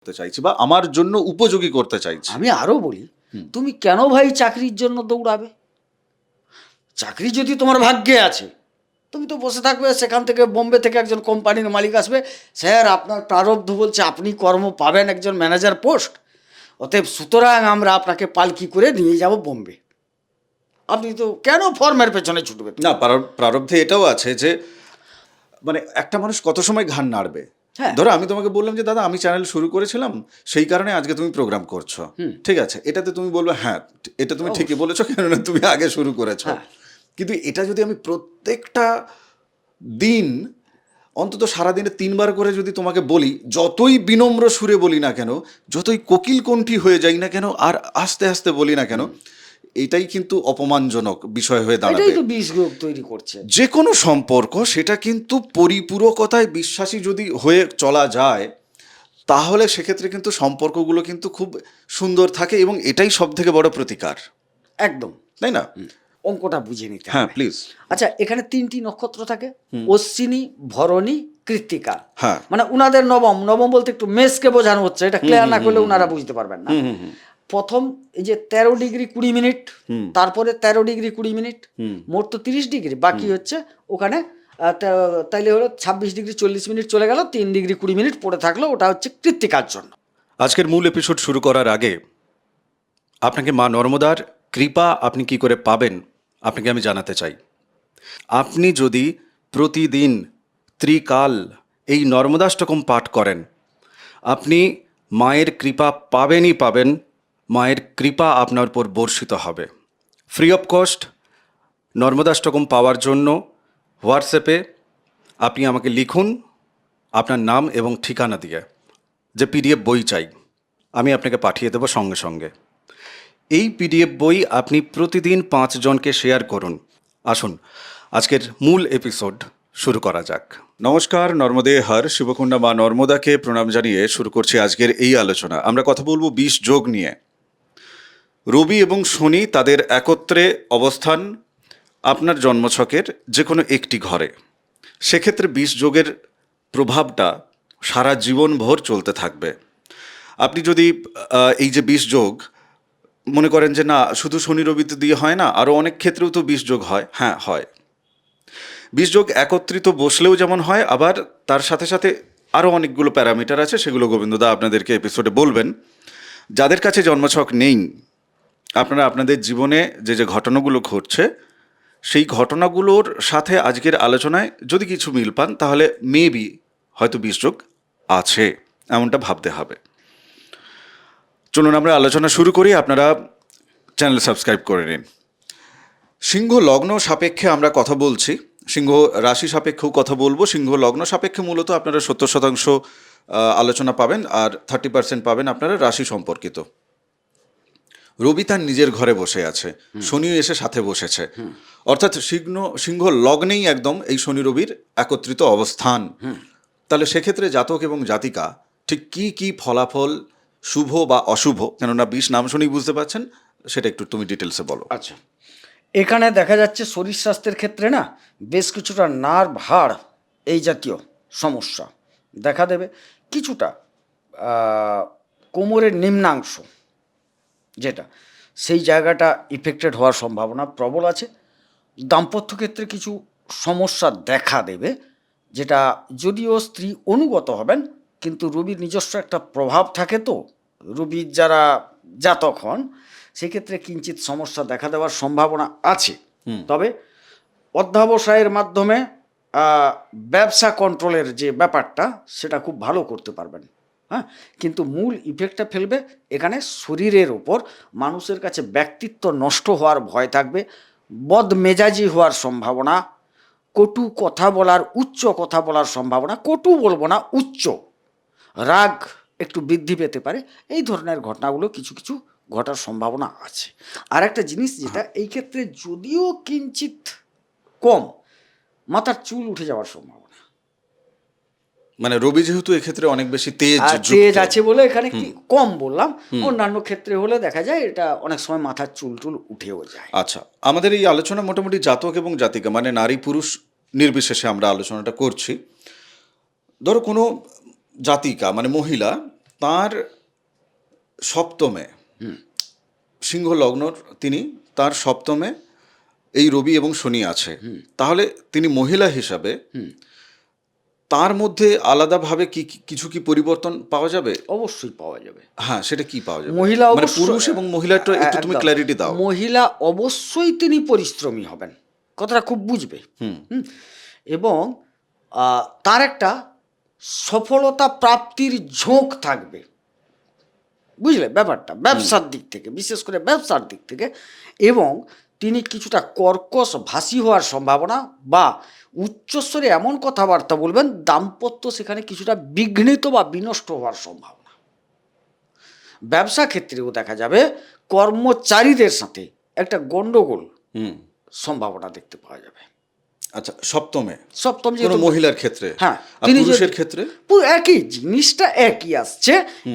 করতে চাইছি বা আমার জন্য উপযোগী করতে চাইছি। আমি আরো বলি, তুমি কেন ভাই চাকরির জন্য দৌড়াবে? চাকরি যদি তোমার ভাগ্যে আছে, তুমি তো বসে থাকবে, সেখান থেকে বোম্বে থেকে একজন কোম্পানির মালিক আসবে, স্যার আপনার প্রারব্ধ বলছে আপনি কর্ম পাবেন একজন ম্যানেজার পোস্ট, অতএব সুতরাং আমরা আপনাকে পালকি করে নিয়ে যাব বোম্বে। আপনি তো কেন ফর্মের পেছনে ছুটবেন? না, প্রারব্ধে এটাও আছে যে মানে একটা মানুষ কত সময় ঘাড় নাড়বে। হ্যাঁ। ধরো আমি তোমাকে বললাম যে দাদা আমি চ্যানেল শুরু করেছিলাম, সেই কারণে আজকে তুমি প্রোগ্রাম করছো, ঠিক আছে, এটাতে তুমি বলবে হ্যাঁ এটা তুমি ঠিকই বলেছো, কেননা তুমি আগে শুরু করেছো। হ্যাঁ। কিন্তু এটা যদি আমি প্রত্যেকটা দিন অন্তত সারাদিনে 3বার করে যদি তোমাকে বলি, যতই বিনম্র সুরে বলি না কেন, যতই কোকিল কণ্ঠী হয়ে যাই না কেন, আর আস্তে আস্তে বলি না কেন, এটাই কিন্তু অপমানজনক বিষয় হয়ে দাঁড়াবে। এটাই তো বিষ রোগ তৈরি করছে। যে কোনো সম্পর্ক সেটা কিন্তু পরিপূরকতায় বিশ্বাসী যদি হয়ে চলা যায়, তাহলে সেক্ষেত্রে কিন্তু সম্পর্কগুলো কিন্তু খুব সুন্দর থাকে, এবং এটাই সব থেকে বড় প্রতিকার, একদম, তাই না? অঙ্কটা বুঝে নিতে হ্যাঁ হবে। প্লিজ। আচ্ছা, এখানে 3টি নক্ষত্র থাকে, অশ্বিনী, ভরণী, কৃত্তিকা। হ্যাঁ। মানে উনাদের নবম, নবম বলতে একটু মেষকে বোঝানো হচ্ছে, এটা ক্লিয়ার না করলে উনারা বুঝতে পারবেন না। প্রথম এই যে 13 ডিগ্রি 20 মিনিট, তারপরে 13 ডিগ্রি 20 মিনিট, মোট তো 30 ডিগ্রি, বাকি হচ্ছে ওখানে তাইলে হলো 26 ডিগ্রি 40 মিনিট চলে গেল, 3 ডিগ্রি 20 মিনিট পড়ে থাকলো, ওটা হচ্ছে কৃত্তিকার জন্য। আজকের মূল এপিসোড শুরু করার আগে আপনাকে মা নর্মদার কৃপা আপনি কি করে পাবেন আপনাকে আমি জানাতে চাই। আপনি যদি প্রতিদিন ত্রিকাল এই নর্মদাষ্টকম পাঠ করেন, আপনি মায়ের কৃপা পাবেনই পাবেন, মায়ের কৃপা আপনার উপর বর্ষিত হবে। ফ্রি অফ কস্ট নর্মদাষ্টকম পাওয়ার জন্য হোয়াটসঅ্যাপে আপনি আমাকে লিখুন আপনার নাম এবং ঠিকানা দিয়ে, যে পিডিএফ বই চাই, আমি আপনাকে পাঠিয়ে দেবো সঙ্গে সঙ্গে। এই পিডিএফ বই আপনি প্রতিদিন 5 জনকে শেয়ার করুন। আসুন আজকের মূল এপিসোড শুরু করা যাক। নমস্কার, নর্মদে হর শিবকুণ্ডা মা নর্মদাকে প্রণাম জানিয়ে শুরু করছি আজকের এই আলোচনা। আমরা কথা বলবো 20 যোগ নিয়ে। রবি এবং শনি তাদের একত্রে অবস্থান আপনার জন্মছকের যে কোনো একটি ঘরে। সেক্ষেত্রে 20 যোগের প্রভাবটা সারা জীবনভর চলতে থাকবে। আপনি যদি এই যে 20 যোগ মনে করেন যে না শুধু শনি রবিতে দিয়ে হয় না, আরও অনেক ক্ষেত্রেও তো 20 যোগ হয়, হ্যাঁ হয়। 20 যোগ একত্রিত বসলেও যেমন হয়, আবার তার সাথে সাথে আরও অনেকগুলো প্যারামিটার আছে, সেগুলো গোবিন্দদা আপনাদেরকে এপিসোডে বলবেন। যাদের কাছে জন্মছক নেই, আপনারা আপনাদের জীবনে যে যে ঘটনাগুলো ঘটছে সেই ঘটনাগুলোর সাথে আজকের আলোচনায় যদি কিছু মিল পান, তাহলে মেবি হয়তো 20 যোগ আছে, এমনটা ভাবতে হবে। চলুন আমরা আলোচনা শুরু করি। আপনারা চ্যানেল সাবস্ক্রাইব করে নিন। সিংহ লগ্ন সাপেক্ষে আমরা কথা বলছি, সিংহ রাশি সাপেক্ষেও কথা বলবো। সিংহ লগ্ন সাপেক্ষে মূলত আপনারা 70% আলোচনা পাবেন, আর 30% পাবেন আপনারা রাশি সম্পর্কিত। রবি তার নিজের ঘরে বসে আছে, শনিও এসে সাথে বসেছে, অর্থাৎ সিংহ লগ্নেই একদম এই শনি রবির একত্রিত অবস্থান। তাহলে সেক্ষেত্রে জাতক এবং জাতিকা ঠিক কি কি ফলাফল, শুভ বা অশুভ, কেননা 20 নাম শুনেই বুঝতে পারছেন, সেটা একটু তুমি ডিটেলসে বলো। আচ্ছা, এখানে দেখা যাচ্ছে শরীর স্বাস্থ্যের ক্ষেত্রে না বেশ কিছুটা নার্ভ, হাড় এই জাতীয় সমস্যা দেখা দেবে, কিছুটা কোমরের নিম্নাংশ যেটা, সেই জায়গাটা ইফেক্টেড হওয়ার সম্ভাবনা প্রবল আছে। দাম্পত্য ক্ষেত্রে কিছু সমস্যা দেখা দেবে, যেটা যদিও স্ত্রী অনুগত হবেন, কিন্তু রবির নিজস্ব একটা প্রভাব থাকে, তো রবির যারা জাতক হন সেক্ষেত্রে কিঞ্চিত সমস্যা দেখা দেওয়ার সম্ভাবনা আছে। তবে অধ্যবসায়ের মাধ্যমে ব্যবসা কন্ট্রোলের যে ব্যাপারটা সেটা খুব ভালো করতে পারবেন। হ্যাঁ, কিন্তু মূল ইফেক্টটা ফেলবে এখানে শরীরের ওপর। মানুষের কাছে ব্যক্তিত্ব নষ্ট হওয়ার ভয় থাকবে, বদমেজাজি হওয়ার সম্ভাবনা, কটু কথা বলার, উচ্চ কথা বলার সম্ভাবনা, কটু বলবো না, উচ্চ রাগ একটু বৃদ্ধি পেতে পারে। এই ধরনের ঘটনাগুলো কিছু কিছু ঘটার সম্ভাবনা আছে। আর একটা জিনিস যেটা এই ক্ষেত্রে যদিও কিঞ্চিত কম, মাথার চুল উঠে যাওয়ার সম্ভাবনা। মানে রবি যেহেতু এক্ষেত্রে অনেক বেশি তেজ আছে বলে এখানে কি কম বললাম, অন্যান্য ক্ষেত্রে হলে দেখা যায় এটা অনেক সময় মাথার চুল টুল উঠেও যায়। আচ্ছা, আমাদের এই আলোচনা মোটামুটি জাতক এবং জাতিকা মানে নারী পুরুষ নির্বিশেষে আমরা আলোচনাটা করছি। ধরো কোনো জাতিকা মানে মহিলা তার সপ্তমে সিংহ লগ্নর তিনি, তার সপ্তমে এই রবি এবং শনি আছে, তাহলে তিনি মহিলা হিসাবে তার মধ্যে আলাদাভাবে কিছু কি পরিবর্তন পাওয়া যাবে? অবশ্যই পাওয়া যাবে। হ্যাঁ, সেটা কি পাওয়া যাবে? মহিলা মানে অবশ্য- পুরুষ এবং মহিলাটা একটু তুমি একদম। ক্ল্যারিটি দাও। মহিলা অবশ্যই তিনি পরিশ্রমী হবেন, কথাটা খুব বুঝবে। হুম। এবং তার একটা সফলতা প্রাপ্তির ঝোঁক থাকবে, বুঝলে ব্যাপারটা, ব্যবসার দিক থেকে, বিশেষ করে ব্যবসার দিক থেকে। এবং তিনি কিছুটা কর্কশ ভাষী হওয়ার সম্ভাবনা, বা উচ্চস্বরে এমন কথাবার্তা বলবেন, দাম্পত্য সেখানে কিছুটা বিঘ্নিত বা বিনষ্ট হওয়ার সম্ভাবনা। ব্যবসা ক্ষেত্রেও দেখা যাবে কর্মচারীদের সাথে একটা গন্ডগোল সম্ভাবনা দেখতে পাওয়া যাবে। আচ্ছা, সপ্তমে সপ্তম কোনো মহিলার ক্ষেত্রে, হ্যাঁ, আর তিনি পুরুষের ক্ষেত্রে একই জিনিসটা একই আসছে।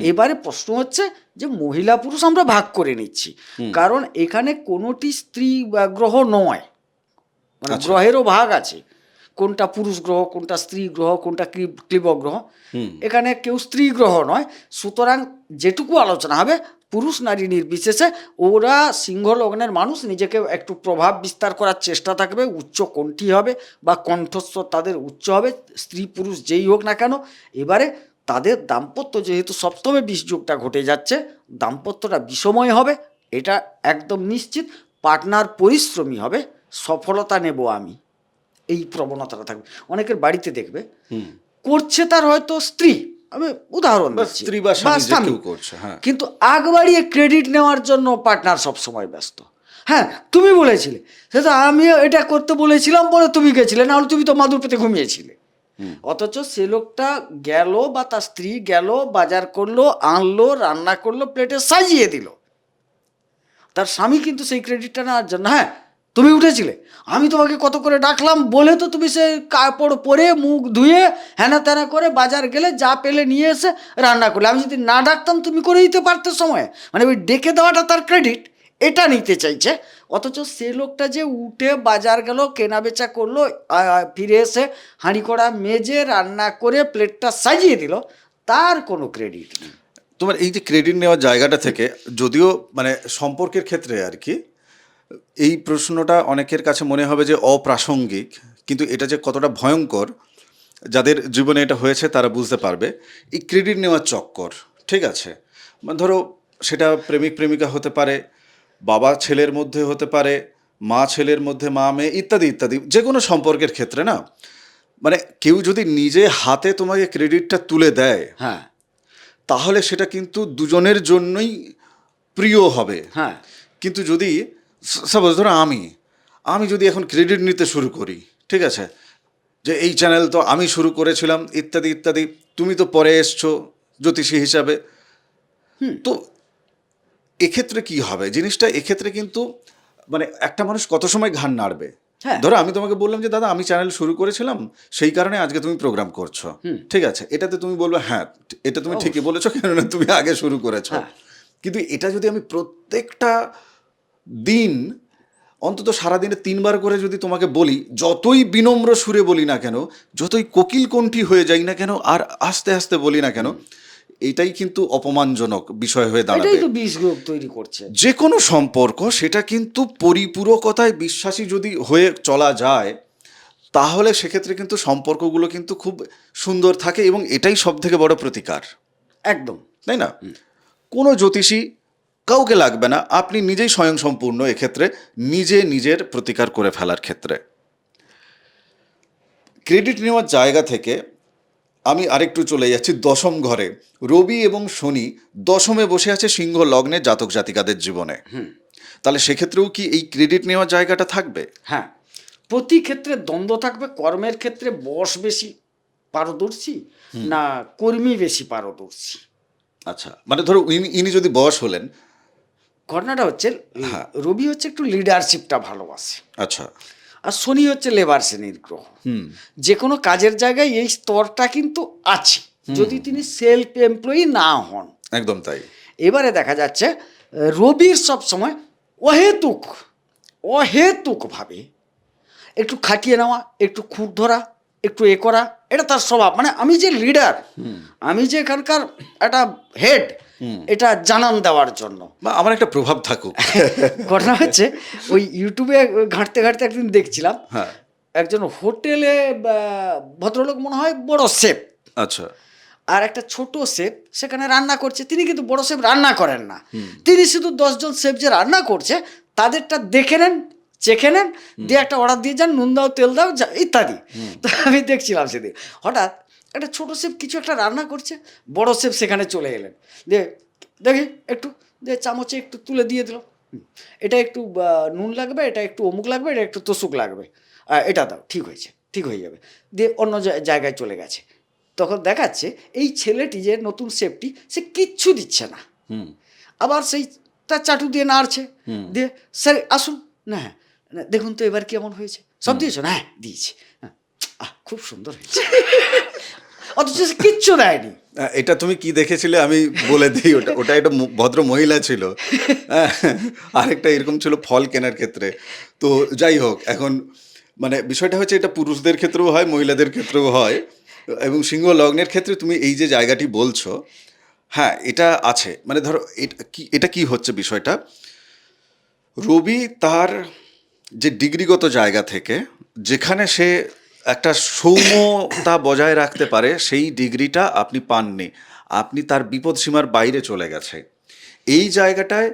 এবারে প্রশ্ন হচ্ছে যে মহিলা পুরুষ আমরা ভাগ করে নিচ্ছি, কারণ এখানে কোনোটি স্ত্রী গ্রহ নয়, মানে গ্রহেরও ভাগ আছে, কোনটা পুরুষ গ্রহ, কোনটা স্ত্রী গ্রহ, কোনটা ক্লীব গ্রহ। এখানে কেউ স্ত্রী গ্রহ নয়, সুতরাং যেটুকু আলোচনা হবে পুরুষ নারী নির্বিশেষে, ওরা সিংহ লগ্নের মানুষ, নিজেকে একটু প্রভাব বিস্তার করার চেষ্টা থাকবে, উচ্চ কণ্ঠী হবে বা কণ্ঠস্বর তাদের উচ্চ হবে, স্ত্রী পুরুষ যেই হোক না কেন। এবারে তাদের দাম্পত্য যেহেতু সপ্তমে বিষযোগটা ঘটে যাচ্ছে, দাম্পত্যটা বিষময় হবে, এটা একদম নিশ্চিত। পার্টনার পরিশ্রমী হবে, সফলতা নেব আমি, এই প্রবণতাটা থাকবে। অনেকের বাড়িতে দেখবে করছে তার হয়তো স্ত্রী, আমি উদাহরণ দিচ্ছি, স্ত্রী বা স্বামী যে কেউ করছে, হ্যাঁ, কিন্তু আগ বাড়িয়ে ক্রেডিট নেওয়ার জন্য পার্টনার সবসময় ব্যস্ত। হ্যাঁ, তুমি বলেছিলে, সে তো আমিও এটা করতে বলেছিলাম বলে তুমি গেছিলে, নাহলে তুমি তো মাদুর পেতে ঘুমিয়েছিলে। অথচ সে লোকটা গেল বা তার স্ত্রী গেল, বাজার করলো, আনলো, রান্না করলো, প্লেটে সাজিয়ে দিল, তার স্বামী কিন্তু সেই ক্রেডিটটা নেওয়ার জন্য, হ্যাঁ তুমি উঠেছিলে, আমি তোমাকে কত করে ডাকলাম বলে তো তুমি সে কাপড় পরে মুখ ধুয়ে হ্যানা ত্যানা করে বাজার গেলে যা পেলে নিয়ে এসে রান্না করলে, আমি যদি না ডাকতাম তুমি করে দিতে পারতে সময়, মানে ওই ডেকে দেওয়াটা তার ক্রেডিট, এটা নিতে চাইছে। অথচ সে লোকটা যে উঠে বাজার গেল, কেনা বেচা করলো, ফিরে এসে হাঁড়ি কড়া মেজে রান্না করে প্লেটটা সাজিয়ে দিল, তার কোনো ক্রেডিট নেই। তোমার এই যে ক্রেডিট নেওয়ার জায়গাটা থেকে, যদিও মানে সম্পর্কের ক্ষেত্রে আর কি এই প্রশ্নটা অনেকের কাছে মনে হবে যে অপ্রাসঙ্গিক, কিন্তু এটা যে কতটা ভয়ঙ্কর যাদের জীবনে এটা হয়েছে তারা বুঝতে পারবে। এই ক্রেডিট নেওয়ার চক্কর, ঠিক আছে, মানে ধরো সেটা প্রেমিক প্রেমিকা হতে পারে, বাবা ছেলের মধ্যে হতে পারে, মা ছেলের মধ্যে, মা মেয়ে, ইত্যাদি ইত্যাদি, যে কোনো সম্পর্কের ক্ষেত্রে না, মানে কেউ যদি নিজে হাতে তোমাকে ক্রেডিটটা তুলে দেয়, হ্যাঁ, তাহলে সেটা কিন্তু দুজনের জন্যই প্রিয় হবে। হ্যাঁ, কিন্তু যদি সাপোজ ধরো আমি যদি এখন ক্রেডিট নিতে শুরু করি, ঠিক আছে, যে এই চ্যানেল তো আমি শুরু করেছিলাম, ইত্যাদি ইত্যাদি, তুমি তো পরে এসছো জ্যোতিষী হিসাবে, তো এক্ষেত্রে কি হবে জিনিসটা? এক্ষেত্রে কিন্তু মানে একটা মানুষ কত সময় ঘাড় নাড়বে? হ্যাঁ। ধরো আমি তোমাকে বললাম যে দাদা আমি চ্যানেল শুরু করেছিলাম, সেই কারণে আজকে তুমি প্রোগ্রাম করছো, ঠিক আছে, এটাতে তুমি বলবে হ্যাঁ এটা তুমি ঠিকই বলেছো, কেননা তুমি আগে শুরু করেছো। হ্যাঁ। কিন্তু এটা যদি আমি প্রত্যেকটা দিন অন্তত সারাদিনে 3 বার করে যদি তোমাকে বলি, যতই বিনম্র সুরে বলি না কেন, যতই কোকিল কণ্ঠী হয়ে যাই না কেন, আর আস্তে আস্তে বলি না কেন, এটাই কিন্তু অপমানজনক বিষয় হয়ে দাঁড়াবে। এটাই তো বিষগ্রহ তৈরি করছে। যে কোনো সম্পর্ক সেটা কিন্তু পরিপূরকতায় বিশ্বাসী যদি হয়ে চলা যায়, তাহলে সেক্ষেত্রে কিন্তু সম্পর্কগুলো কিন্তু খুব সুন্দর থাকে, এবং এটাই সব থেকে বড় প্রতিকার, একদম তাই না? কোনো জ্যোতিষী কাউকে লাগবে না, আপনি নিজেই স্বয়ংসম্পূর্ণ এক্ষেত্রে, নিজে নিজের প্রতিকার করে ফেলার ক্ষেত্রে। ক্রেডিট নেওয়ার জায়গা থেকে আমি আরেকটু চলে যাচ্ছি দশম ঘরে। রবি এবং শনি দশমে বসে আছে সিংহ লগ্নে জাতক জাতিকাদের জীবনে, তাহলে সেক্ষেত্রেও কি এই ক্রেডিট নেওয়ার জায়গাটা থাকবে? হ্যাঁ, প্রতি ক্ষেত্রে দ্বন্দ্ব থাকবে। কর্মের ক্ষেত্রে বস বেশি পারদর্শী না কর্মী বেশি পারদর্শী? আচ্ছা, মানে ধরো ইনি যদি বস হলেন, ঘটনাটা হচ্ছে হ্যাঁ। রবি হচ্ছে একটু লিডারশিপটা ভালোবাসে, আচ্ছা, আর শনি হচ্ছে লেবার শ্রেণীর গ্রহ। যে কোনো কাজের জায়গায় এই স্তরটা কিন্তু আছে, যদি তিনি সেলফ এমপ্লয়ি না হন। একদম তাই। এবারে দেখা যাচ্ছে রবির সব সময় অহেতুকভাবে একটু খাটিয়ে নেওয়া, একটু খুঁত ধরা, একটু এ করা, এটা তার স্বভাব, মানে আমি যে লিডার, আমি যে এখানকার একটা হেড, এটা জানান দেওয়ার জন্য। বা আমার একটা প্রভাব থাকুক। ঘটনা হচ্ছে ওই ইউটিউবে ঘাঁটতে ঘাঁটতে একদিন দেখছিলাম, হ্যাঁ। একজন হোটেলে ভদ্রলোক মনে হয় বড় শেফ, আচ্ছা। আর একটা ছোট শেফ সেখানে রান্না করছে। তিনি কিন্তু বড় শেফ রান্না করেন না, তিনি শুধু 10 জন শেফ যে রান্না করছে তাদেরটা দেখে নেন, চেখে নেন, দিয়ে একটা অর্ডার দিয়ে যান, নুন দাও, তেল দাও, ইত্যাদি। তো আমি দেখছিলাম সেদিন, হঠাৎ একটা ছোট শেফ কিছু একটা রান্না করছে, বড় শেফ সেখানে চলে এলেন, দিয়ে দেখি একটু, দিয়ে চামচে একটু তুলে দিয়ে দিল, এটা একটু নুন লাগবে, এটা একটু অমুক লাগবে, এটা একটু তসুক লাগবে, এটা দাও, ঠিক হয়েছে, ঠিক হয়ে যাবে, দিয়ে অন্য জায়গায় চলে গেছে। তখন দেখাচ্ছে এই ছেলেটি যে নতুন শেফটি, সে কিচ্ছু দিচ্ছে না, আবার সেই তার চাটু দিয়ে নাড়ছে, দিয়ে স্যার আসুন না, হ্যাঁ দেখুন তো এবার কেমন হয়েছে, সব দিয়েছো না? হ্যাঁ দিয়েছি, হ্যাঁ খুব সুন্দর হয়েছে। অথচ সে কিচ্ছু দেয়নি। এটা তুমি কি দেখেছিলে আমি বলে দিই, ওটা ওটা একটা ভদ্র মহিলা ছিল। হ্যাঁ, আরেকটা এরকম ছিল ফল কেনার ক্ষেত্রে। তো যাই হোক, এখন মানে বিষয়টা হচ্ছে এটা পুরুষদের ক্ষেত্রেও হয়, মহিলাদের ক্ষেত্রেও হয়, এবং সিংহ লগ্নের ক্ষেত্রে তুমি এই যে জায়গাটি বলছো, হ্যাঁ এটা আছে। মানে ধরো এটা কি হচ্ছে বিষয়টা, রবি তার যে ডিগ্রিগত জায়গা থেকে যেখানে সে একটা সৌম্যতা বজায় রাখতে পারে, সেই ডিগ্রিটা আপনি পাননি, আপনি তার বিপদ সীমার বাইরে চলে গেছে। এই জায়গাটায়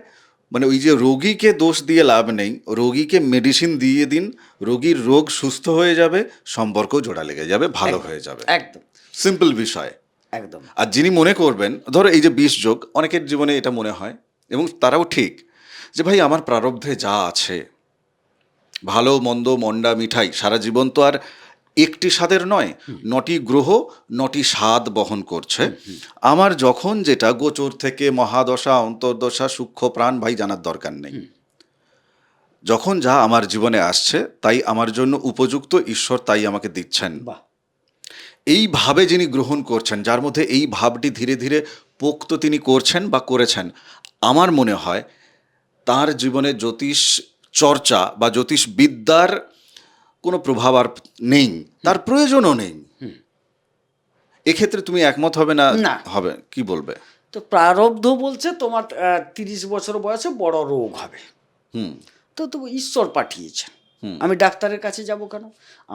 মানে ওই যে রোগীকে দোষ দিয়ে লাভ নেই, রোগীকে মেডিসিন দিয়ে দিন, রোগীর রোগ সুস্থ হয়ে যাবে, সম্পর্ক জোড়া লেগে যাবে, ভালো হয়ে যাবে, একদম সিম্পল বিষয়। একদম। আর যিনি মনে করবেন, ধরো এই যে 20 যোগ, অনেকের জীবনে এটা মনে হয়, এবং তারাও ঠিক, যে ভাই আমার প্রারব্ধে যা আছে, ভালো মন্দ মন্ডা মিঠাই, সারা জীবন তো আর একটি স্বাদের নয়, 9টি গ্রহ 9টি স্বাদ বহন করছে। আমার যখন যেটা গোচর থেকে মহাদশা, অন্তর্দশা, সূক্ষ্ম প্রাণ ভাই জানার দরকার নেই, যখন যা আমার জীবনে আসছে তাই আমার জন্য উপযুক্ত, ঈশ্বর তাই আমাকে দিচ্ছেন। বাহ, এইভাবে যিনি গ্রহণ করছেন, যার মধ্যে এই ভাবটি ধীরে ধীরে পোক্ত তিনি করছেন বা করেছেন, আমার মনে হয় তার জীবনে জ্যোতিষ চর্চা বা জ্যোতিষ বিদ্যার কোনো প্রভাব আর নেই, তার প্রয়োজনও নেই। এক্ষেত্রে তুমি একমত হবে না? না। হবে, কি বলবে? তো প্রারব্ধ বলছে তোমার 30 বছর বয়সে বড় রোগ হবে, হুম। তো তো ঈশ্বর পাঠিয়েছেন। আমি ডাক্তারের কাছে যাব কেন?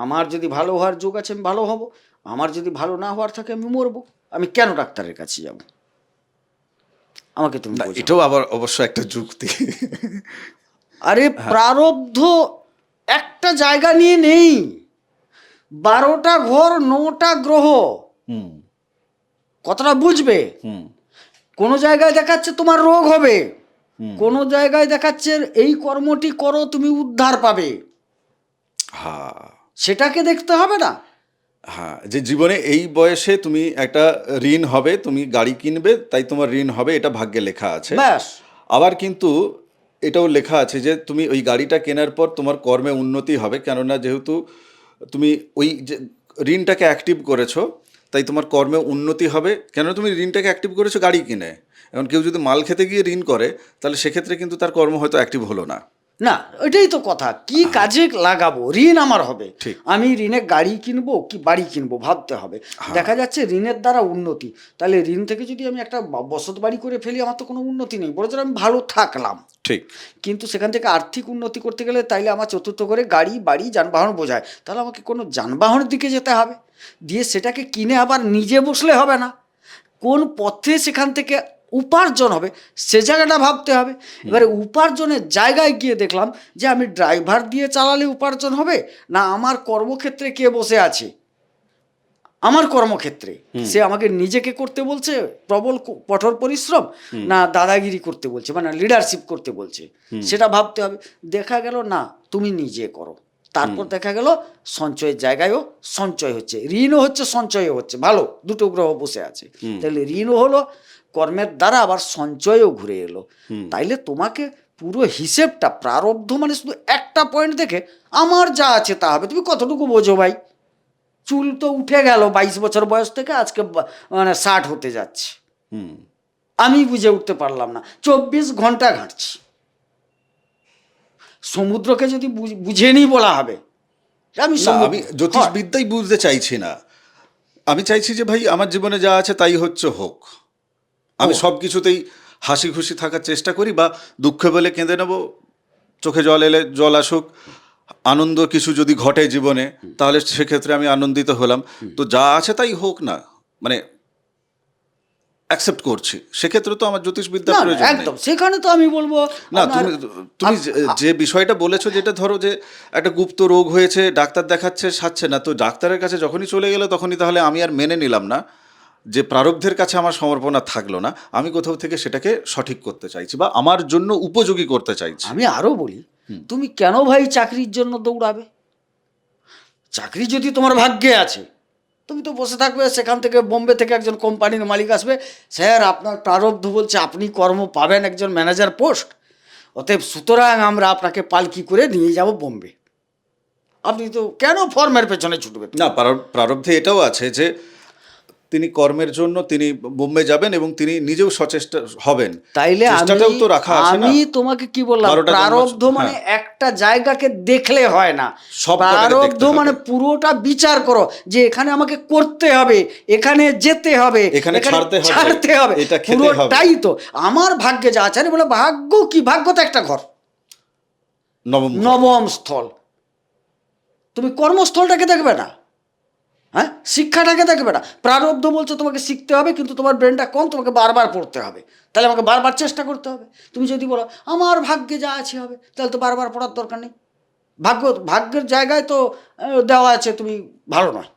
আমার যদি ভালো হওয়ার যোগ আছে আমি ভালো হব, আমার যদি ভালো না হওয়ার থাকে আমি মরবো, আমি কেন ডাক্তারের কাছে যাব? আমাকে তুমি না, বোঝাও। এটাও আবার অবশ্য একটা যুক্তি। আরে প্রারব্ধ একটা জায়গা নিয়ে নেই, 12টা ঘর 9টা গ্রহ, হুম কতটা বুঝবে? হুম কোনো জায়গায় দেখাচ্ছে তোমার রোগ হবে, কোনো জায়গায় দেখাচ্ছে এই কর্মটি করো তুমি উদ্ধার পাবে, হ্যাঁ সেটাকে দেখতে হবে না? হ্যাঁ, যে জীবনে এই বয়সে তুমি একটা ঋণ হবে, তুমি গাড়ি কিনবে তাই তোমার ঋণ হবে, এটা ভাগ্যে লেখা আছে। ব্যাস। আবার কিন্তু এটাও লেখা আছে যে তুমি ওই গাড়িটা কেনার পর তোমার কর্মে উন্নতি হবে, কেননা যেহেতু তুমি ওই যে ঋণটাকে অ্যাক্টিভ করেছো, তাই তোমার কর্মে উন্নতি হবে। কেন তুমি ঋণটাকে অ্যাক্টিভ করেছো গাড়ি কিনে। এখন কেউ যদি মাল খেতে গিয়ে ঋণ করে, তাহলে সেক্ষেত্রে কিন্তু তার কর্ম হয়তো অ্যাক্টিভ হলো না। না, ওইটাই তো কথা, কি কাজে লাগাবো? ঋণ আমার হবে, ঠিক। আমি ঋণে গাড়ি কিনবো কি বাড়ি কিনবো ভাবতে হবে। দেখা যাচ্ছে ঋণের দ্বারা উন্নতি, তাহলে ঋণ থেকে যদি আমি একটা বসত বাড়ি করে ফেলি, আমার তো কোনো উন্নতি নেই, বরঞ্চ আমি ভালো থাকলাম। ঠিক। কিন্তু সেখান থেকে আর্থিক উন্নতি করতে গেলে তাইলে আমার চতুর্থ করে গাড়ি বাড়ি যানবাহন বোঝায়, তাহলে আমাকে কোনো যানবাহনের দিকে যেতে হবে, দিয়ে সেটাকে কিনে আবার নিজে বসলে হবে না, কোন পথে সেখান থেকে উপার্জন হবে সে জায়গাটা ভাবতে হবে। এবারে উপার্জনের জায়গায় গিয়ে দেখলাম যে আমি ড্রাইভার দিয়ে চালালে উপার্জন হবে, না আমার কর্মক্ষেত্রে কে বসে আছে, আমার কর্মক্ষেত্রে সে আমাকে নিজেকে করতে বলছে প্রবল কঠোর পরিশ্রম, না দাদাগিরি করতে বলছে, মানে লিডারশিপ করতে বলছে, সেটা ভাবতে হবে। দেখা গেল না, তুমি নিজে করো। তারপর দেখা গেল সঞ্চয়ের জায়গায়ও সঞ্চয় হচ্ছে, ঋণও হচ্ছে সঞ্চয়ও হচ্ছে, ভালো দুটো গ্রহ বসে আছে, তাহলে ঋণও হলো, কর্মের দ্বারা আবার সঞ্চয়ও ঘুরে এলো। তাইলে তোমাকে পুরো হিসেবটা, প্রারব্ধ মানে শুধু একটা পয়েন্ট দেখে আমার যা আছে তা হবে, তুমি কতটুকু বোঝো ভাই? চুল তো উঠে গেল 22 বছর বয়স থেকে, আজকে মানে 60 হতে যাচ্ছে, আমি বুঝে উঠতে পারলাম না, 24 ঘন্টা ঘাঁটছি। সমুদ্রকে যদি বুঝে নি বলা হবে, আমি না, আমি জ্যোতিষবিদ্যাই বুঝতে চাইছি না, আমি চাইছি যে ভাই আমার জীবনে যা আছে তাই হচ্ছে হোক, আমি সব কিছুতেই হাসি খুশি থাকার চেষ্টা করি, বা দুঃখে বলে কেঁদে নেব, চোখে জল এলে জল আসুক, আনন্দ কিছু যদি ঘটে জীবনে তাহলে সেক্ষেত্রে আমি আনন্দিত হলাম। তো যা আছে তাই হোক না, মানে অ্যাকসেপ্ট করছি, সেক্ষেত্রে তো আমার জ্যোতিষবিদ্যার না না, প্রয়োজন নেই। একদম সেখানে তো আমি বলবো না, আপনার তুমি যে বিষয়টা বলেছো, যেটা ধরো যে একটা গুপ্ত রোগ হয়েছে, ডাক্তার দেখাচ্ছে, সারছে না, তো ডাক্তারের কাছে যখনই চলে গেলে তখনই তাহলে আমি আর মেনে নিলাম না যে প্রারব্ধের কাছে আমার সমর্পণা থাকলো না, আমি কোথাও থেকে সেটাকে সঠিক করতে চাইছি বা আমার জন্য উপযোগী করতে চাইছি। আমি আরো বলি, তুমি কেন ভাই চাকরির জন্য দৌড়াবে? চাকরি যদি তোমার ভাগ্যে আছে, তুমি তো বসে থাকবে, সেখান থেকে বোম্বে থেকে একজন কোম্পানির মালিক আসবে, স্যার আপনার প্রারব্ধ বলছে আপনি কর্ম পাবেন একজন ম্যানেজার পোস্ট, অতএব সুতরাং আমরা আপনাকে পালকি করে নিয়ে যাব বোম্বে। আপনি তো কেন ফর্মের পেছনে ছুটবেন? না, প্রারব্ধে এটাও আছে যে তিনি কর্মের জন্য তিনি বোম্বে যাবেন এবং তিনি নিজেও সচেষ্ট হবেন, তাইলে চেষ্টাটাও তো রাখা আছে না। আমি তোমাকে কি বললাম, 12টা প্রারব্ধ মানে একটা জায়গাকে দেখলে হয় না, সব জায়গাকে প্রারব্ধ দেখতে হবে। মানে পুরোটা বিচার করো যে এখানে আমাকে করতে হবে, এখানে যেতে হবে, এখানে ছাড়তে হবে, ছাড়তে হবে, এটা খেতে হবে। পুরোটাই তো আমার ভাগ্যে যা আছে। আরে বলে ভাগ্য কি? ভাগ্য তো একটা ঘর, নবম স্থল। তুমি কর্মস্থলটাকে দেখবে না, হ্যাঁ, শিক্ষাটাকে দেখবে না। প্রারব্ধ বলছে তোমাকে শিখতে হবে, কিন্তু তোমার ব্রেনটা কম, তোমাকে বারবার পড়তে হবে, তাহলে আমাকে বারবার চেষ্টা করতে হবে। তুমি যদি বলো আমার ভাগ্যে যা আছে হবে, তাহলে তো বারবার পড়ার দরকার নেই। ভাগ্যের জায়গায় তো দেওয়া আছে তুমি ভালো নয়।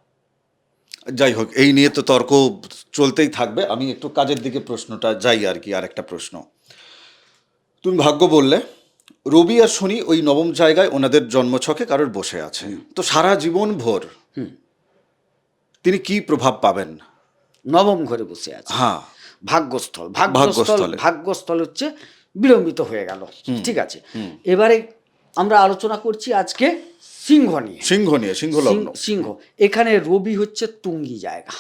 যাই হোক, এই নিয়ে তো তর্ক চলতেই থাকবে, আমি একটু কাজের দিকে প্রশ্নটা যাই আর কি। আর একটা প্রশ্ন, তুমি ভাগ্য বললে, রবি আর শনি ওই নবম জায়গায় ওনাদের জন্মছকে কারোর বসে আছে, তো সারা জীবন ভোর তিনি কি প্রভাব পাবেন? নবম ঘরে বসে আছে, হ্যাঁ, ভাগ্যস্থল। ভাগ্যস্থলে। ভাগ্যস্থল হচ্ছে বিলম্বিত হয়ে গেল, ঠিক আছে। এবারে আমরা আলোচনা করছি আজকে সিংহ নিয়ে। সিংহ লগ্ন। সিংহ, এখানে রবি হচ্ছে তুঙ্গি জায়গা,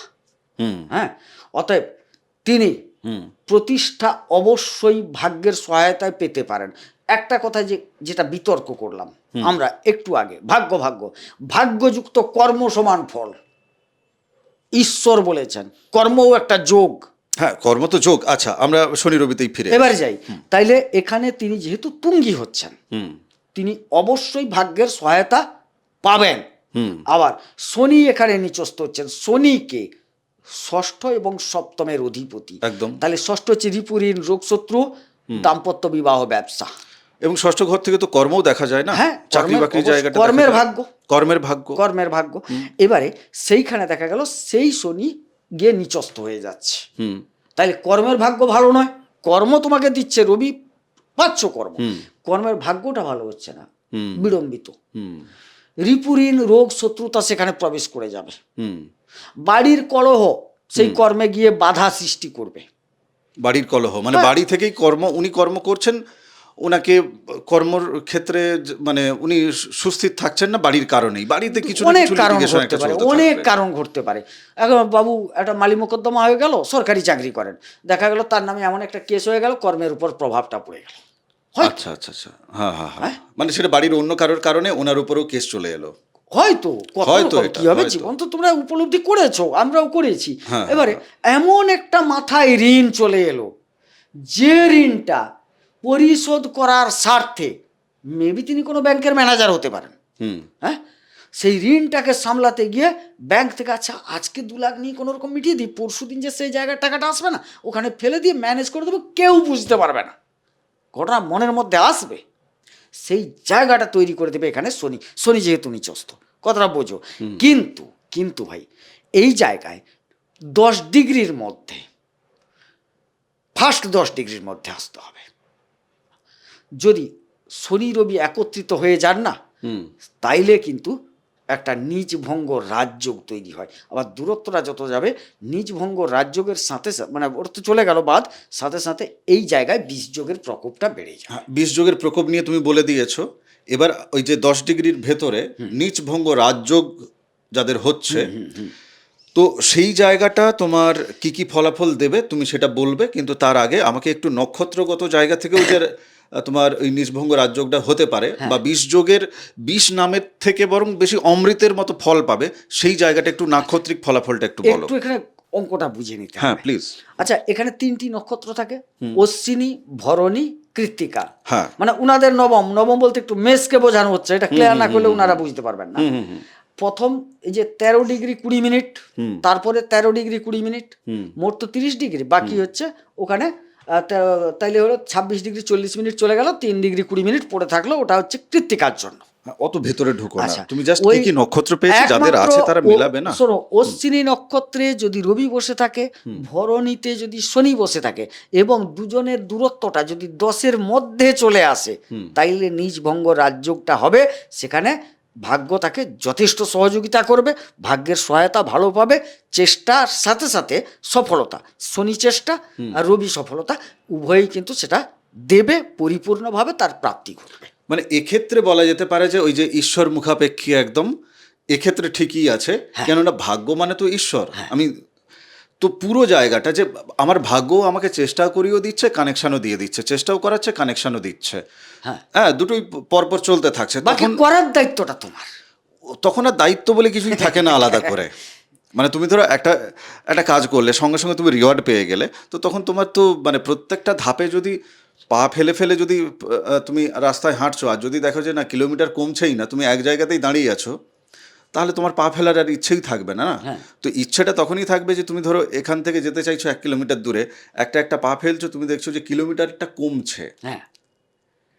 হুম হ্যাঁ, অতএব তিনি প্রতিষ্ঠা অবশ্যই ভাগ্যের সহায়তায় পেতে পারেন। একটা কথা যেটা বিতর্ক করলাম আমরা একটু আগে, ভাগ্যযুক্ত কর্ম সমান ফল, ঈশ্বর বলেছেন কর্মও একটা যোগ। হ্যাঁ, কর্ম তো যোগ। আচ্ছা, আমরা শনি রবিতেই ফিরে এবার যাই, তাইলে এখানে তিনি যেহেতু তুঙ্গি হচ্ছেন, হুম তিনি অবশ্যই ভাগ্যের সহায়তা পাবেন। হুম আবার শনি এখানে নিচস্থ হচ্ছেন, শনিকে ষষ্ঠ এবং সপ্তমের অধিপতি, একদম। তাহলে ষষ্ঠ হচ্ছে রিপুঋণ, রোগশত্রু, দাম্পত্য, বিবাহ, ব্যবসা। এবং ষষ্ঠ ঘর থেকে তো কর্মও দেখা যায় না, হ্যাঁ, চাকরি বাকরি জায়গাটা কর্মের দেখা যায়। ভাগ্য, কর্মের ভাগ্য। এবারে সেইখানে দেখা গেল সেই শনি গিয়ে নিচস্থ হয়ে যাচ্ছে, তাইলে কর্মের ভাগ্য ভালো নয়। কর্ম তোমাকে দিচ্ছে রবি, পাচ্ছ কর্ম, কর্মের ভাগ্যটা ভালো হচ্ছে না, বিড়ম্বিত। রিপুঋণ, রোগ, শত্রুতা সেখানে প্রবেশ করে যাবে। বাড়ির কলহ সেই কর্মে গিয়ে বাধা সৃষ্টি করবে। বাড়ির কলহ মানে বাড়ি থেকেই উনি কর্ম করছেন, ওনাকে কর্মর ক্ষেত্রে মানে উনি সুস্থির থাকছেন না বাড়ির কারণেই, বাড়িতে কিছু না অনেক কিছু কারণ litigation ঘটতে একটা পারে, চলতে অনেক থাকবে। কারণ ঘটতে পারে। এখন বাবু একটা মালি মোকদ্দমা হয়ে গেল, সরকারি চাকরি করেন, দেখা গেল তার নামে এমন একটা কেস হয়ে গেল, কর্মের উপর প্রভাবটা পড়ে গেল। আচ্ছা আচ্ছা আচ্ছা, হ্যাঁ হ্যাঁ হ্যাঁ, মানে সেটা বাড়ির অন্য কারোর কারণে ওনার উপরেও কেস চলে এলো। হয়তো হয়তো কত এটা, কি হবে, হয়তো। জীবন তো তোমরা উপলব্ধি করেছো, আমরাও করেছি। হ্যাঁ, এবারে এমন একটা মাথায় ঋণ চলে এলো, যে ঋণটা পরিশোধ করার স্বার্থে মেবি তিনি কোনো ব্যাংকের ম্যানেজার হতে পারেন, হ্যাঁ, সেই ঋণটাকে সামলাতে গিয়ে ব্যাংক থেকে আচ্ছা আজকে 2 লাখ নিয়ে কোনো রকম মিটিয়ে দিই, পরশু দিন যে সেই জায়গার টাকাটা আসবে না, ওখানে ফেলে দিয়ে ম্যানেজ করে দেবো, কেউ বুঝতে পারবে না, ঘটনা মনের মধ্যে আসবে, সেই জায়গাটা তৈরি করে দেবে এখানে শনি যেহেতু নিচস্থ, কথাটা বোঝো। কিন্তু ভাই এই জায়গায় 10 ডিগ্রির মধ্যে, ফার্স্ট 10 ডিগ্রির মধ্যে আসতে হবে। যদি শনি রবি একত্রিত হয়ে যান না, তাইলে কিন্তু একটা নিজ ভঙ্গ রাজযোগ তৈরি হয়। আবার দূরত্বটা যত যাবে, নিজ ভঙ্গ রাজযোগের সাথে মানে ওর তো চলে গেল বাদ, সাথে সাথে এই জায়গায় 20 যোগের প্রকোপটা বেড়ে যায়। 20 যোগের প্রকোপ নিয়ে তুমি বলে দিয়েছো। এবার ওই যে 10 ডিগ্রির ভেতরে নিচ ভঙ্গ রাজযোগ যাদের হচ্ছে, তো সেই জায়গাটা তোমার কি কি ফলাফল দেবে তুমি সেটা বলবে, কিন্তু তার আগে আমাকে একটু নক্ষত্রগত জায়গা থেকেও যে তোমার ওই নিজভঙ্গ রাজযোগটা হতে পারে, হ্যাঁ। বা বিষ যোগের বিষ নামের থেকে বরং বেশি অমৃতের মতো ফল পাবে, সেই জায়গাটা একটু নাক্ষত্রিক ফলাফলটা একটু বলো। একটু এখানে অঙ্কটা বুঝে নিতে হ্যাঁ হবে। প্লিজ। আচ্ছা, এখানে 3টি নক্ষত্র থাকে, অশ্বিনী, ভরণী, কৃত্তিকা। হ্যাঁ। মানে উনাদের নবম, নবম বলতে একটু মেষকে বোঝানো হচ্ছে, এটা ক্লিয়ার না করলে উনারা বুঝতে পারবেন না। প্রথম এই যে 13 ডিগ্রি 20 মিনিট, তারপরে 13 ডিগ্রি 20 মিনিট, মোট তো 30 ডিগ্রি, বাকি হচ্ছে ওখানে তাইলে হলো 26 ডিগ্রি 40 মিনিট চলে গেল, 3 ডিগ্রি 20 মিনিট পড়ে থাকলো, ওটা হচ্ছে কৃত্তিকার জন্য। অত ভেতরে ঢুকো না, আচ্ছা, তুমি জাস্ট ওই কি কি নক্ষত্র পেয়েছি যাদের একমাত্র আছে তারা মিলাবে না। শোনো, অশ্বিনী নক্ষত্রে যদি রবি বসে থাকে, ভরণীতে যদি শনি বসে থাকে, এবং দুজনের দূরত্বটা যদি 10-এর মধ্যে চলে আসে, তাইলে নিজভঙ্গ রাজযোগটা হবে। সেখানে ভাগ্য তাকে যথেষ্ট সহযোগিতা করবে, ভাগ্যের সহায়তা ভালো পাবে, চেষ্টার সাথে সাথে সফলতা, শনি চেষ্টা আর রবি সফলতা উভয়ই কিন্তু সেটা দেবে, পরিপূর্ণভাবে তার প্রাপ্তি ঘটবে। মানে এক্ষেত্রে বলা যেতে পারে যে ওই যে ঈশ্বর মুখাপেক্ষী একদম, এক্ষেত্রে ঠিকই আছে, কেননা ভাগ্য মানে তো ঈশ্বর। আমি তো পুরো জায়গাটা যে আমার ভাগ্য আমাকে চেষ্টা করিয়েও দিচ্ছে, কানেকশনও দিয়ে দিচ্ছে, চেষ্টাও করাচ্ছে, কানেকশনও দিচ্ছে, হ্যাঁ দুটোই পরপর চলতে থাকছে, বাকি তখন করার দায়িত্বটা তোমার। তখন আর দায়িত্ব বলে কিছুই থাকে না আলাদা করে। মানে তুমি ধরো একটা একটা কাজ করলে, সঙ্গে সঙ্গে তুমি রিওয়ার্ড পেয়ে গেলে, তো তখন তোমার তো মানে প্রত্যেকটা ধাপে যদি পা ফেলে ফেলে যদি তুমি রাস্তায় হাঁটছো, আর যদি দেখো যে না কিলোমিটার কমছেই না, তুমি এক জায়গাতেই দাঁড়িয়ে আছো, তাহলে তোমার পা ফেলার আর ইচ্ছেই থাকবে না। তো ইচ্ছেটা তখনই থাকবে যে তুমি ধরো এখান থেকে যেতে চাইছো 1 কিলোমিটার দূরে, একটা একটা পা ফেলছো, তুমি দেখছো যে কিলোমিটারটা কমছে,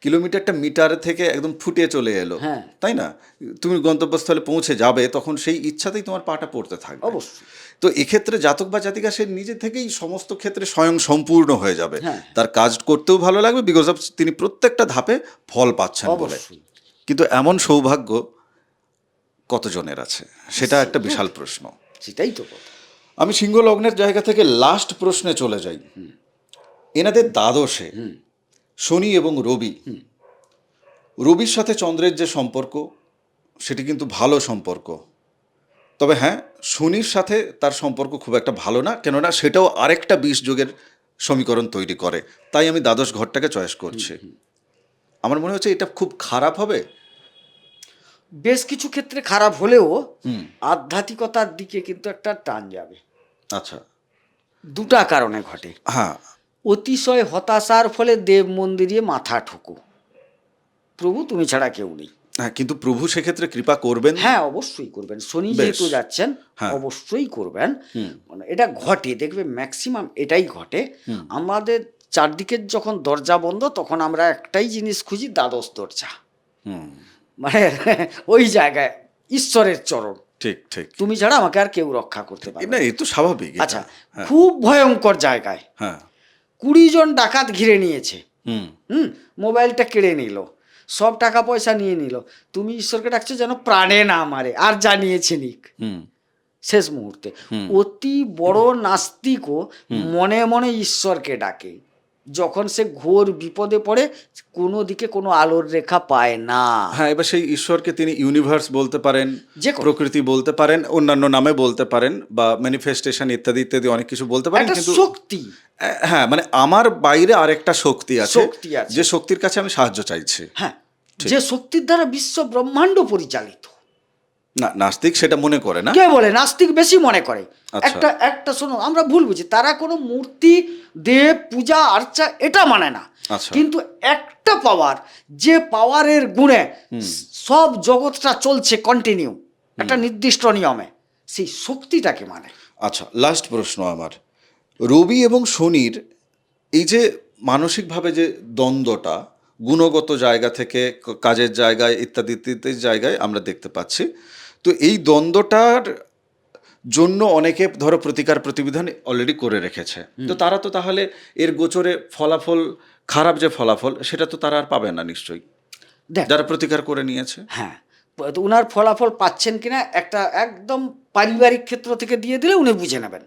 কিলোমিটারটা মিটার থেকে একদম ফুটে চলে এলো, তাই না? তুমি গন্তব্যস্থলে পৌঁছে যাবে, তখন সেই ইচ্ছাতেই তোমার পাটা পড়তে থাকবে। অবশ্যই। তো এক্ষেত্রে জাতক বা জাতিকা সে নিজে থেকেই সমস্ত ক্ষেত্রে স্বয়ং সম্পূর্ণ হয়ে যাবে, তার কাজ করতেও ভালো লাগবে, বিকজ অফ তিনি প্রত্যেকটা ধাপে ফল পাচ্ছেন বলে। কিন্তু এমন সৌভাগ্য কতজনের আছে, সেটা একটা বিশাল প্রশ্ন। সেটাই তো কথা। আমি সিংহ লগ্নের জায়গা থেকে লাস্ট প্রশ্নে চলে যাই। এনাদের দ্বাদশে শনি এবং রবি, রবির সাথে চন্দ্রের যে সম্পর্ক, সেটি কিন্তু ভালো সম্পর্ক। তবে হ্যাঁ, শনির সাথে তার সম্পর্ক খুব একটা ভালো না, কেননা সেটাও আরেকটা 20 যোগের সমীকরণ তৈরি করে। তাই আমি দ্বাদশ ঘরটাকে চয়েস করছি। আমার মনে হচ্ছে এটা খুব খারাপ হবে। বেশ কিছু ক্ষেত্রে খারাপ হলেও আধ্যাত্মিকতার দিকে কিন্তু একটা টান যাবে। আচ্ছা, দুটা কারণে ঘটে। হ্যাঁ। অতিশয় হতাশার ফলে দেব মন্দিরে মাথা ঠুকো, প্রভু তুমি ছাড়া কেউ নেই। হ্যাঁ, কিন্তু প্রভু সেক্ষেত্রে কৃপা করবেন। হ্যাঁ, অবশ্যই করবেন। শনি যেহেতু যাচ্ছেন, অবশ্যই করবেন। মানে এটা ঘটে, দেখবে ম্যাক্সিমাম এটাই ঘটে। আমাদের চারদিকের যখন দরজা বন্ধ, তখন আমরা একটাই জিনিস খুঁজি, দ্বাদশ দরজা। মানে ওই জায়গায় ঈশ্বরের চরণ, ঠিক ঠিক, তুমি ছাড়া আমাকে আর কেউ রক্ষা করতে পারবে না, এই তো স্বাভাবিক। আচ্ছা, খুব ভয়ঙ্কর জায়গায় 20 জন ডাকাত ঘিরে নিয়েছে, মোবাইলটা কেড়ে নিল, সব টাকা পয়সা নিয়ে নিল, তুমি ঈশ্বরকে ডাকছো যেন প্রাণে না মারে, আর জানিয়েছে নিক। শেষ মুহূর্তে অতি বড় নাস্তিকও মনে মনে ঈশ্বরকে ডাকে, যখন সে ঘোর বিপদে পড়ে, কোনো দিকে কোনো আলোর রেখা পায় না। হ্যাঁ, এবার সেই ঈশ্বরকে তিনি ইউনিভার্স বলতে পারেন, প্রকৃতি বলতে পারেন, অন্যান্য নামে বলতে পারেন, বা ম্যানিফেস্টেশন ইত্যাদি ইত্যাদি অনেক কিছু বলতে পারেন, কিন্তু শক্তি, হ্যাঁ, মানে আমার বাইরে আরেকটা শক্তি আছে, যে শক্তির কাছে আমি সাহায্য চাইছি। হ্যাঁ, যে শক্তির দ্বারা বিশ্ব ব্রহ্মাণ্ড পরিচালিত। না, নাস্তিক সেটা মনে করে না। কে বলে? নাস্তিক বেশি মনে করে। একটা শোনো, আমরা ভুল বুঝি, তারা কোনো মূর্তি দেব পূজা আর্চা এটা মানে না, কিন্তু একটা পাওয়ার, যে পাওয়ারের গুণে সব জগৎটা চলছে কন্টিনিউ একটা নির্দিষ্ট নিয়মে, সেই শক্তিটাকে মানে। আচ্ছা, লাস্ট প্রশ্ন আমার, রবি এবং শনির এই যে মানসিকভাবে যে দ্বন্দ্বটা, গুণগত জায়গা থেকে কাজের জায়গায় ইত্যাদি ইত্যাদি জায়গায় আমরা দেখতে পাচ্ছি, তো এই দ্বন্দ্বটার জন্য অনেকে ধরো প্রতিকার প্রতিবিধান অলরেডি করে রেখেছে, তো তারা তো তাহলে এর গোচরে ফলাফল, খারাপ যে ফলাফল, সেটা তো তারা আর পাবে না নিশ্চয়ই, যারা প্রতিকার করে নিয়েছে। হ্যাঁ, উনার ফলাফল পাচ্ছেন কিনা একটা একদম পারিবারিক ক্ষেত্র থেকে দিয়ে দিলে উনি বুঝে নেবেন।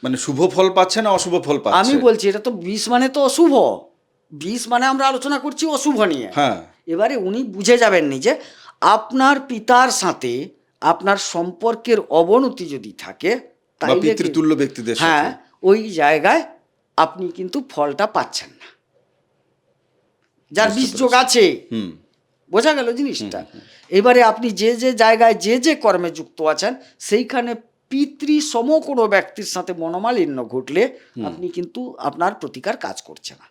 মানে শুভ ফল পাচ্ছে না অশুভ ফল পাচ্ছে? আমি বলছি, এটা তো 20 মানে তো অশুভ, 20 মানে আমরা আলোচনা করছি অশুভ নিয়ে। হ্যাঁ, এবারে উনি বুঝে যাবেন নি যে আপনার পিতার সাথে আপনার সম্পর্কের অবনতি যদি থাকে, তাই পিতৃতুল্য ব্যক্তিদের সাথে, হ্যাঁ, ওই জায়গায় আপনি কিন্তু ফলটা পাচ্ছেন না। যার বীজ যোগ আছে, বোঝা গেল জিনিসটা। এবারে আপনি যে যে জায়গায় যে যে কর্মে যুক্ত আছেন সেইখানে পিতৃ সম কোনো ব্যক্তির সাথে মনোমালিন্য ঘটলে আপনি কিন্তু আপনার প্রতিকার কাজ করছে না।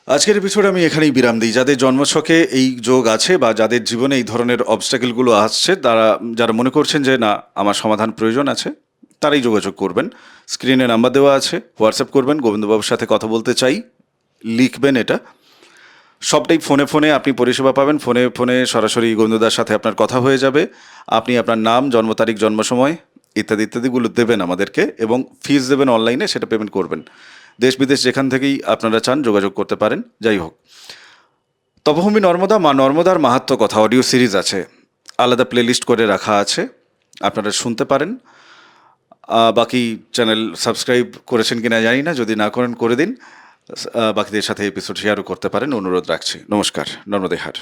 আজকের এপিসোড আমি এখানেই বিরাম দিই। যাদের জন্মছকে এই যোগ আছে বা যাদের জীবনে এই ধরনের অবস্টাকেলগুলো আসছে, যারা মনে করছেন যে না আমার সমাধান প্রয়োজন আছে, তারাই যোগাযোগ করবেন। স্ক্রিনে নাম্বার দেওয়া আছে, হোয়াটসঅ্যাপ করবেন, গোবিন্দবাবুর সাথে কথা বলতে চাই লিখবেন। এটা সবটাই ফোনে ফোনে আপনি পরিষেবা পাবেন। ফোনে ফোনে সরাসরি গোবিন্দদার সাথে আপনার কথা হয়ে যাবে। আপনি আপনার নাম, জন্ম তারিখ, জন্ম সময় ইত্যাদি ইত্যাদিগুলো দেবেন আমাদেরকে, এবং ফিস দেবেন অনলাইনে, সেটা পেমেন্ট করবেন। দেশ বিদেশ যেখান থেকেই আপনারা চান যোগাযোগ করতে পারেন। যাই হোক, তপভূমি নর্মদা, মা নর্মদার মাহাত্ম্য কথা অডিও সিরিজ আছে, আলাদা প্লেলিস্ট করে রাখা আছে, আপনারা শুনতে পারেন। বাকি চ্যানেল সাবস্ক্রাইব করেছেন কিনা জানি না, যদি না করেন করে দিন। বাকিদের সাথে এপিসোড শেয়ারও করতে পারেন, অনুরোধ রাখছি। নমস্কার, নর্মদে হাট।